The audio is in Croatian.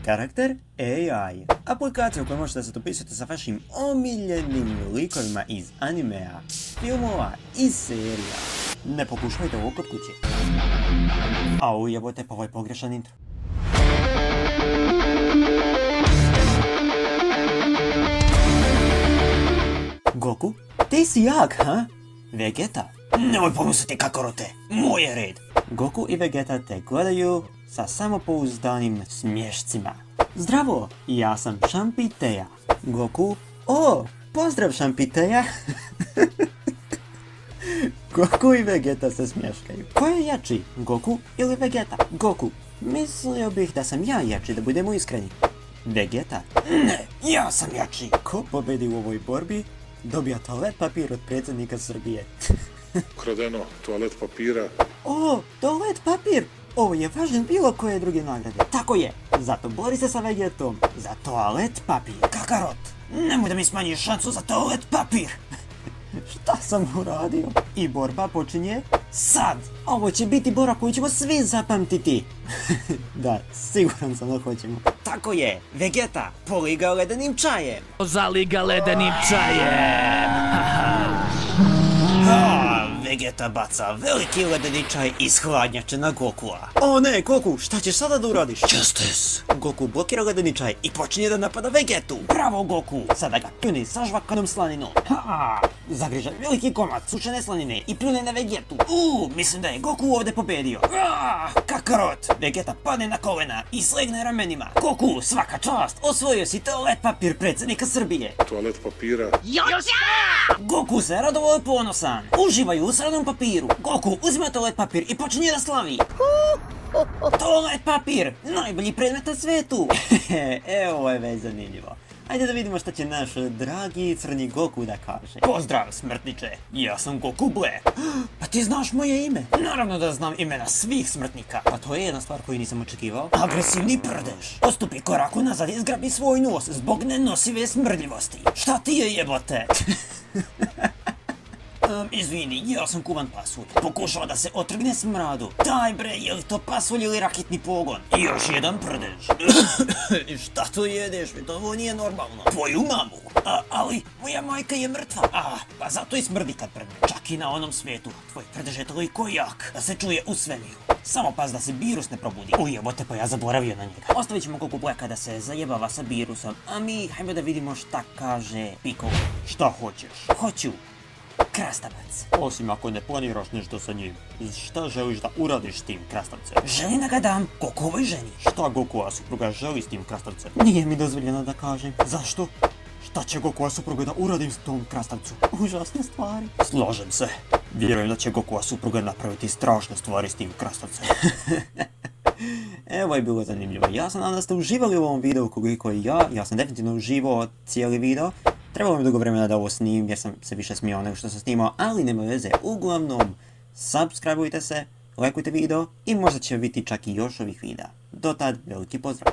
Karakter AI. Aplikacija u kojoj možete se dopisati sa vašim omiljenim likovima iz animea, filmova i serija. Ne pokušajte ovo kod kuće. Au, jebote, pa ovo je pogrešan intro. Goku, ti si jak, ha? Vegeta? Nemoj pomisliti Kakarote, moj je red. Goku i Vegeta te gledaju sa samopouzdanim smješcima. Zdravo, ja sam Šampiteja. Goku, o, pozdrav Šampiteja. Goku i Vegeta se smješkaju. Ko je jači, Goku ili Vegeta? Goku, mislio bih da sam ja jači, da budemo iskreni. Vegeta, ne, ja sam jači. Ko pobedi u ovoj borbi, dobija toalet papir od predsjednika Srbije. Kradeno toalet papira. O, toalet papir! Ovo je važno bilo koje druge nagrade. Tako je, zato bori se sa Vegetom. Za toalet papir. Kakarot, nemoj da mi smanjiš šansu za toalet papir. Šta sam uradio? I borba počinje sad. Ovo će biti borba koju ćemo svi zapamtiti. Da, siguran sam da hoćemo. Tako je, Vegeta poliga ledenim čajem. Zaliga ledenim čajem. Vegeta baca veliki ledeni čaj iz hladnjače na Gokua. O ne, Goku, šta ćeš sada da uradiš? Justice! Goku blokira ledeni čaj i počinje da napada Vegetu. Bravo, Goku! Sada ga pljuni sa žvakanom slaninom. Zagriža veliki komad sušene slanine i pljune na Vegetu. Mislim da je Goku ovdje pobedio. Kakarot! Vegeta padne na kolena i slegne ramenima. Goku, svaka čast! Osvojio si toalet papir predsjednika Srbije. Toalet papira. Goku se radovao i ponosan. Uživaju u sranom papiru. Goku uzima toalet papir i počinje da slavi. Toalet papir! Najbolji predmet na svetu! Evo je već zanimljivo. Ajde da vidimo šta će naš dragi crni Goku da kaže. Pozdrav, smrtniče! Ja sam Goku Black. Pa ti znaš moje ime? Naravno da znam imena svih smrtnika. Pa to je jedna stvar koju nisam očekivao. Agresivni prdež. Postupi korak unazad i zgrabi svoj nos zbog nenosive smrdljivosti. Šta ti je, jebote? Izvini, ja sam kuvan pasulj. Pokušao da se otrgne smradu. Daj bre, je li to pasulj ili raketni pogon? I još jedan prdež. Šta to jedeš? Ovo nije normalno. Tvoju mamu. Ali, moja majka je mrtva. Pa zato i smrdi kad prdne. Čak i na onom svijetu. Tvoj prdež je toliko jak da se čuje u svemiru. Samo pas da se Virus ne probudi. Ujebote, pa ja zaboravio na njega. Ostavit ćemo Goku Blacka da se zajebava sa Virusom. A mi, hajmo da vidimo šta kaže Piccolo. Šta hoćeš? Hoću krastavac. Osim ako ne planiraš nešto sa njim. Šta želiš da uradiš s tim krastavcem? Želim da ga dam Gokuovoj ženi. Šta Gokua supruga želi s tim krastavcem? Nije mi dozvoljeno da kažem. Zašto? Šta će Gokua supruga da uradim s tom krastavcu? Užasne stvari. Slažem se. Vjerujem da će Gokua supruga napraviti strašne stvari s tim krastavcem. Evo je bilo zanimljivo. Ja sam nadam da ste uživali u ovom videu koliko i ja sam definitivno uživao cijeli video. Trebalo mi dugo vremena da ovo snimim jer sam se više smijao nego što sam snimao, ali nema veze. Uglavnom, subscribeujte se, lajkujte video i možda će biti čak i još ovih videa. Do tad, veliki pozdrav!